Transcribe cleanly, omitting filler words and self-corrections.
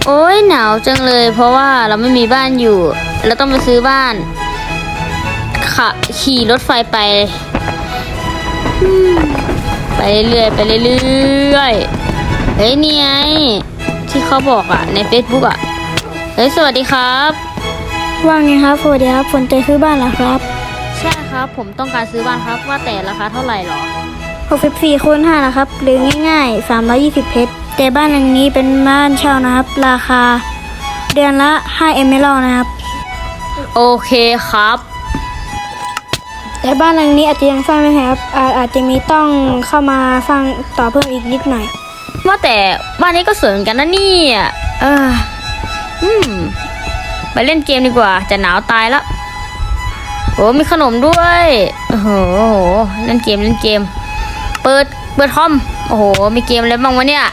โอ้ยหนาวจังเลยเพราะว่าเราไม่มีบ้านอยู่เราต้องไปซื้อบ้านขี่รถไฟไปไปเรื่อยๆไปเรื่อยๆเฮ้ยนี่ไงที่เขาบอกอ่ะใน Facebook อ่ะเฮ้ยสวัสดีครับว่าไงครับสวัสดีครับสนใจซื้อบ้านเหรอครับใช่ครับผมต้องการซื้อบ้านครับว่าแต่ราคาเท่าไหร่หรอ64 คูณ 5นะครับหรือง่ายๆ320เพชรแต่บ้านหลังนี้เป็นบ้านเช่านะครับราคาเดือนละ5 Emerald นะครับโอเคครับแต่บ้านหลังนี้อาจจะยังสร้างไม่เสร็จครับอาจจะมีต้องเข้ามาสร้างต่อเพิ่มอีกนิดหน่อยว่าแต่บ้านนี้ก็สวยเหมือนกันนะเนี่ยไปเล่นเกมดีกว่าจะหนาวตายแล้วโอ้มีขนมด้วยโอ้โหเล่นเกมเปิดคอมโอ้โหมีเกมอะไรบ้างวะเนี่ย